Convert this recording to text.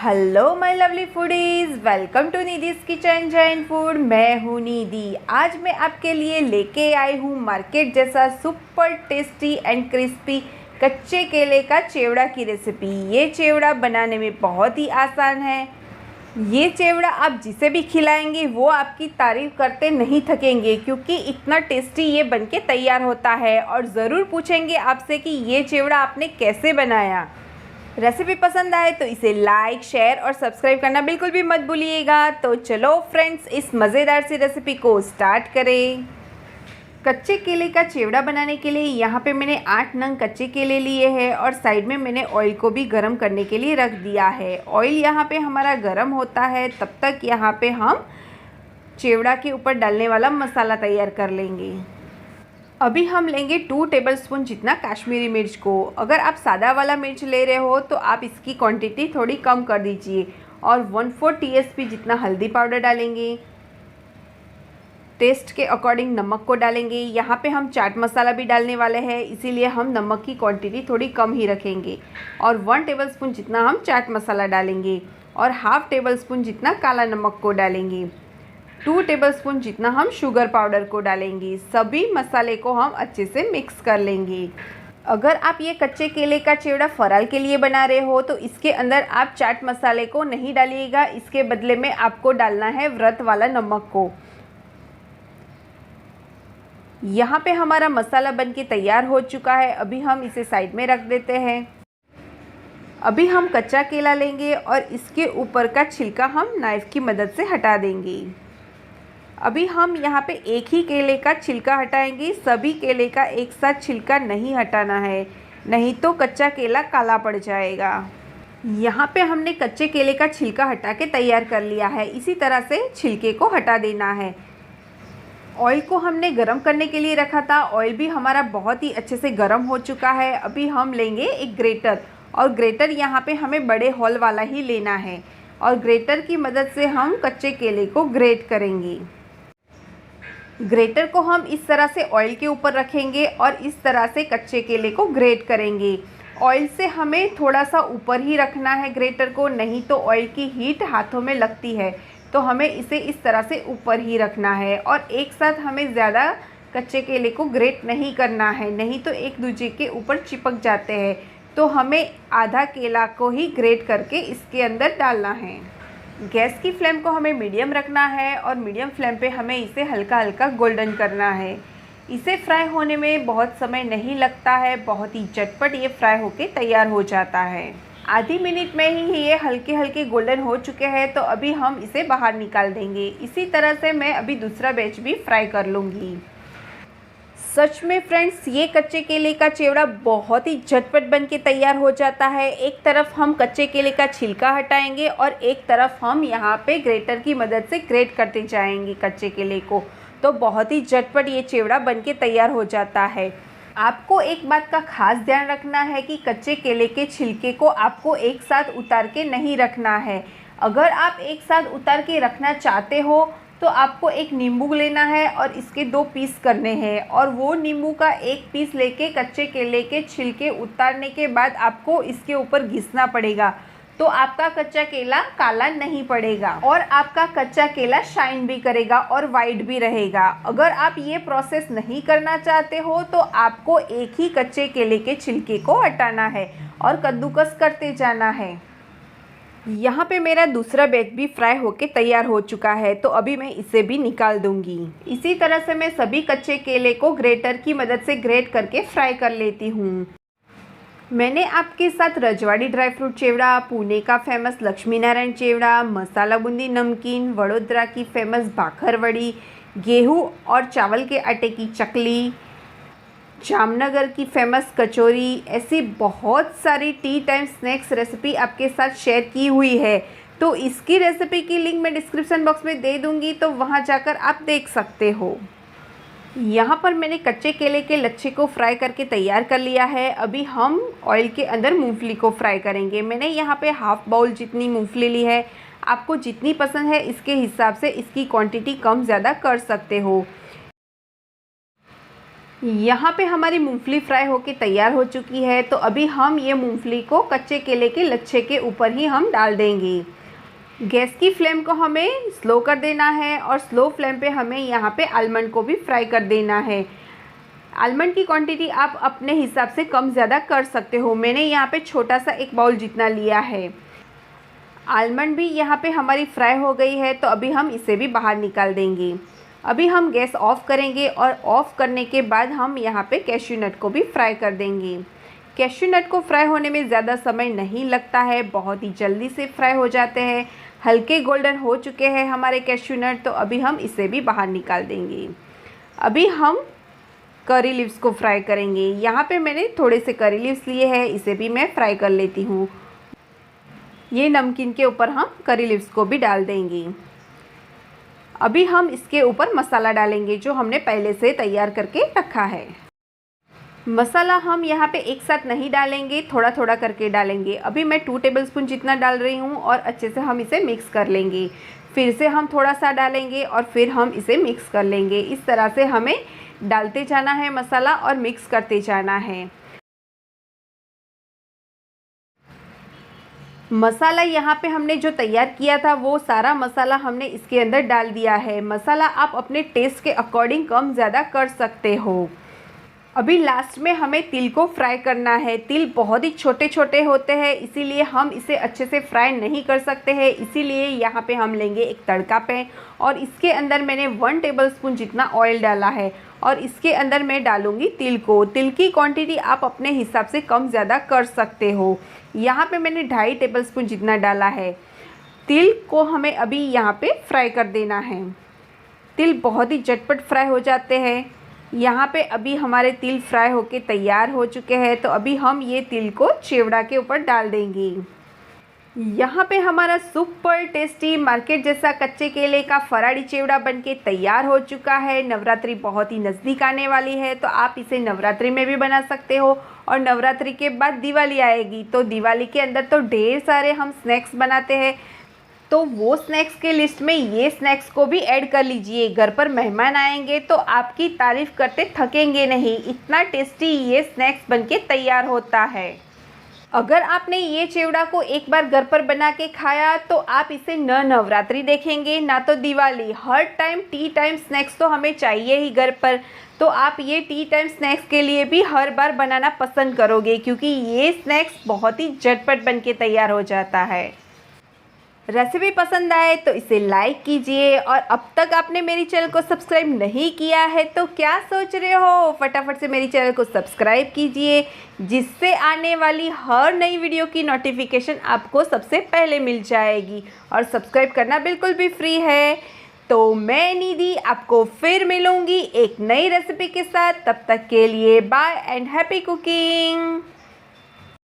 Hello my lovely foodies, welcome to Nidhi's kitchen Jain food. मैं हूँ निधि। आज मैं आपके लिए लेके आई हूँ मार्केट जैसा सुपर टेस्टी एंड क्रिस्पी कच्चे केले का चिवड़ा की रेसिपी। ये चिवड़ा बनाने में बहुत ही आसान है। ये चिवड़ा आप जिसे भी खिलाएंगे वो आपकी तारीफ़ करते नहीं थकेंगे, क्योंकि इतना टेस्टी ये बनके तैयार होता है। और ज़रूर पूछेंगे आपसे कि ये चिवड़ा आपने कैसे बनाया। रेसिपी पसंद आए तो इसे लाइक, शेयर और सब्सक्राइब करना बिल्कुल भी मत भूलिएगा। तो चलो फ्रेंड्स, इस मज़ेदार सी रेसिपी को स्टार्ट करें। कच्चे केले का चिवड़ा बनाने के लिए यहाँ पे मैंने 8 नंग कच्चे केले लिए हैं और साइड में मैंने ऑयल को भी गर्म करने के लिए रख दिया है। ऑयल यहाँ पे हमारा गर्म होता है, तब तक यहाँ पे हम चिवड़ा के ऊपर डालने वाला मसाला तैयार कर लेंगे। अभी हम लेंगे 2 टेबलस्पून जितना कश्मीरी मिर्च को। अगर आप सादा वाला मिर्च ले रहे हो तो आप इसकी क्वांटिटी थोड़ी कम कर दीजिए। और 1/4 टीएसपी जितना हल्दी पाउडर डालेंगे। टेस्ट के अकॉर्डिंग नमक को डालेंगे। यहाँ पे हम चाट मसाला भी डालने वाले हैं, इसीलिए हम नमक की क्वांटिटी थोड़ी कम ही रखेंगे। और 1 टेबलस्पून जितना हम चाट मसाला डालेंगे और हाफ़ टेबलस्पून जितना काला नमक को डालेंगे। 2 टेबलस्पून जितना हम शुगर पाउडर को डालेंगे। सभी मसाले को हम अच्छे से मिक्स कर लेंगे। अगर आप ये कच्चे केले का चिवड़ा फराल के लिए बना रहे हो तो इसके अंदर आप चाट मसाले को नहीं डालिएगा, इसके बदले में आपको डालना है व्रत वाला नमक को। यहाँ पे हमारा मसाला बनके तैयार हो चुका है। अभी हम इसे साइड में रख देते हैं। अभी हम कच्चा केला लेंगे और इसके ऊपर का छिलका हम नाइफ़ की मदद से हटा देंगे। अभी हम यहाँ पे एक ही केले का छिलका हटाएंगे, सभी केले का एक साथ छिलका नहीं हटाना है, नहीं तो कच्चा केला काला पड़ जाएगा। यहाँ पे हमने कच्चे केले का छिलका हटा के तैयार कर लिया है। इसी तरह से छिलके को हटा देना है। ऑयल को हमने गरम करने के लिए रखा था। ऑयल भी हमारा बहुत ही अच्छे से गरम हो चुका है। अभी हम लेंगे एक ग्रेटर, और ग्रेटर यहाँ पे हमें बड़े होल वाला ही लेना है। और ग्रेटर की मदद से हम कच्चे केले को ग्रेट करेंगे। ग्रेटर को हम इस तरह से ऑयल के ऊपर रखेंगे और इस तरह से कच्चे केले को ग्रेट करेंगे। ऑयल से हमें थोड़ा सा ऊपर ही रखना है ग्रेटर को, नहीं तो ऑयल की हीट हाथों में लगती है। तो हमें इसे इस तरह से ऊपर ही रखना है और एक साथ हमें ज़्यादा कच्चे केले को ग्रेट नहीं करना है, नहीं तो एक दूसरे के ऊपर चिपक जाते हैं। तो हमें आधा केला को ही ग्रेट करके इसके अंदर डालना है। गैस की फ्लेम को हमें मीडियम रखना है और मीडियम फ्लेम पे हमें इसे हल्का हल्का गोल्डन करना है। इसे फ्राई होने में बहुत समय नहीं लगता है, बहुत ही झटपट ये फ्राई होके तैयार हो जाता है। आधी मिनट में ही ये हल्के हल्के गोल्डन हो चुके हैं, तो अभी हम इसे बाहर निकाल देंगे। इसी तरह से मैं अभी दूसरा बैच भी फ्राई कर लूँगी। सच में फ्रेंड्स, ये कच्चे केले का चिवड़ा बहुत ही झटपट बन के तैयार हो जाता है। एक तरफ हम कच्चे केले का छिलका हटाएंगे और एक तरफ हम यहाँ पे ग्रेटर की मदद से ग्रेट करते जाएंगे कच्चे केले को, तो बहुत ही झटपट ये चिवड़ा बन के तैयार हो जाता है। आपको एक बात का खास ध्यान रखना है कि कच्चे केले के छिलके को आपको एक साथ उतार के नहीं रखना है। अगर आप एक साथ उतार के रखना चाहते हो तो आपको एक नींबू लेना है और इसके 2 पीस करने हैं, और वो नींबू का एक पीस लेके कच्चे केले के छिलके उतारने के बाद आपको इसके ऊपर घिसना पड़ेगा। तो आपका कच्चा केला काला नहीं पड़ेगा और आपका कच्चा केला शाइन भी करेगा और वाइट भी रहेगा। अगर आप ये प्रोसेस नहीं करना चाहते हो तो आपको एक ही कच्चे केले के छिलके को हटाना है और कद्दूकस करते जाना है। यहाँ पे मेरा दूसरा बैच भी फ्राई होके तैयार हो चुका है, तो अभी मैं इसे भी निकाल दूंगी। इसी तरह से मैं सभी कच्चे केले को ग्रेटर की मदद से ग्रेट करके फ्राई कर लेती हूँ। मैंने आपके साथ रजवाड़ी ड्राई फ्रूट चिवड़ा, पुणे का फेमस लक्ष्मी नारायण चिवड़ा, मसाला बूंदी नमकीन, वडोदरा की फेमस भाखरवड़ी, गेहूँ और चावल के आटे की चकली, जामनगर की फेमस कचौरी, ऐसी बहुत सारी टी टाइम स्नैक्स रेसिपी आपके साथ शेयर की हुई है। तो इसकी रेसिपी की लिंक मैं डिस्क्रिप्शन बॉक्स में दे दूंगी, तो वहां जाकर आप देख सकते हो। यहाँ पर मैंने कच्चे केले के लच्छे को फ्राई करके तैयार कर लिया है। अभी हम ऑयल के अंदर मूंगफली को फ्राई करेंगे। मैंने यहाँ पे हाफ़ बाउल जितनी मूंगफली ली है। आपको जितनी पसंद है इसके हिसाब से इसकी क्वांटिटी कम ज़्यादा कर सकते हो। यहाँ पे हमारी मूंगफली फ्राई होके तैयार हो चुकी है। तो अभी हम ये मूंगफली को कच्चे केले के लच्छे के ऊपर ही हम डाल देंगे। गैस की फ्लेम को हमें स्लो कर देना है और स्लो फ्लेम पे हमें यहाँ पे आलमंड को भी फ्राई कर देना है। आलमंड की क्वांटिटी आप अपने हिसाब से कम ज़्यादा कर सकते हो। मैंने यहाँ पे छोटा सा एक बाउल जितना लिया है। आलमंड भी यहाँ पे हमारी फ्राई हो गई है, तो अभी हम इसे भी बाहर निकाल देंगे। अभी हम गैस ऑफ़ करेंगे और ऑफ़ करने के बाद हम यहाँ पे कैश्यू नट को भी फ्राई कर देंगे। कैश्यू नट को फ्राई होने में ज़्यादा समय नहीं लगता है, बहुत ही जल्दी से फ्राई हो जाते हैं। हल्के गोल्डन हो चुके हैं हमारे कैश्यू नट, तो अभी हम इसे भी बाहर निकाल देंगे। अभी हम करी लीव्स को फ्राई करेंगे। यहाँ पे मैंने थोड़े से करी लीव्स लिए हैं, इसे भी मैं फ्राई कर लेती हूँ। ये नमकीन के ऊपर हम करी लीव्स को भी डाल देंगे। अभी हम इसके ऊपर मसाला डालेंगे जो हमने पहले से तैयार करके रखा है। मसाला हम यहाँ पे एक साथ नहीं डालेंगे, थोड़ा थोड़ा करके डालेंगे। अभी मैं 2 टेबलस्पून जितना डाल रही हूँ और अच्छे से हम इसे मिक्स कर लेंगे। फिर से हम थोड़ा सा डालेंगे और फिर हम इसे मिक्स कर लेंगे। इस तरह से हमें डालते जाना है मसाला और मिक्स करते जाना है। मसाला यहाँ पे हमने जो तैयार किया था वो सारा मसाला हमने इसके अंदर डाल दिया है। मसाला आप अपने टेस्ट के अकॉर्डिंग कम ज़्यादा कर सकते हो। अभी लास्ट में हमें तिल को फ्राई करना है। तिल बहुत ही छोटे छोटे होते हैं, इसीलिए हम इसे अच्छे से फ्राई नहीं कर सकते हैं। इसीलिए यहाँ पे हम लेंगे एक तड़का पैन और इसके अंदर मैंने 1 टेबलस्पून जितना ऑयल डाला है और इसके अंदर मैं डालूँगी तिल को। तिल की क्वांटिटी आप अपने हिसाब से कम ज़्यादा कर सकते हो। यहाँ पे मैंने 2.5 टेबलस्पून जितना डाला है। तिल को हमें अभी यहाँ पे फ्राई कर देना है। तिल बहुत ही झटपट फ्राई हो जाते हैं। यहाँ पे अभी हमारे तिल फ्राई होके तैयार हो चुके हैं, तो अभी हम ये तिल को चिवड़ा के ऊपर डाल देंगे। यहाँ पे हमारा सुपर टेस्टी मार्केट जैसा कच्चे केले का फराड़ी चिवड़ा बनके तैयार हो चुका है। नवरात्रि बहुत ही नज़दीक आने वाली है, तो आप इसे नवरात्रि में भी बना सकते हो और नवरात्रि के बाद दिवाली आएगी, तो दिवाली के अंदर तो ढेर सारे हम स्नैक्स बनाते हैं, तो वो स्नैक्स के लिस्ट में ये स्नैक्स को भी ऐड कर लीजिए। घर पर मेहमान आएंगे तो आपकी तारीफ़ करते थकेंगे नहीं, इतना टेस्टी ये स्नैक्स बनके तैयार होता है। अगर आपने ये चिवड़ा को एक बार घर पर बना के खाया तो आप इसे न नवरात्रि देखेंगे ना तो दिवाली। हर टाइम टी टाइम स्नैक्स तो हमें चाहिए ही घर पर, तो आप ये टी टाइम स्नैक्स के लिए भी हर बार बनाना पसंद करोगे, क्योंकि ये स्नैक्स बहुत ही झटपट बनके तैयार हो जाता है। रेसिपी पसंद आए तो इसे लाइक कीजिए और अब तक आपने मेरी चैनल को सब्सक्राइब नहीं किया है तो क्या सोच रहे हो, फटाफट से मेरी चैनल को सब्सक्राइब कीजिए, जिससे आने वाली हर नई वीडियो की नोटिफिकेशन आपको सबसे पहले मिल जाएगी। और सब्सक्राइब करना बिल्कुल भी फ्री है। तो मैं निधि आपको फिर मिलूँगी एक नई रेसिपी के साथ। तब तक के लिए बाय एंड हैप्पी कुकिंग।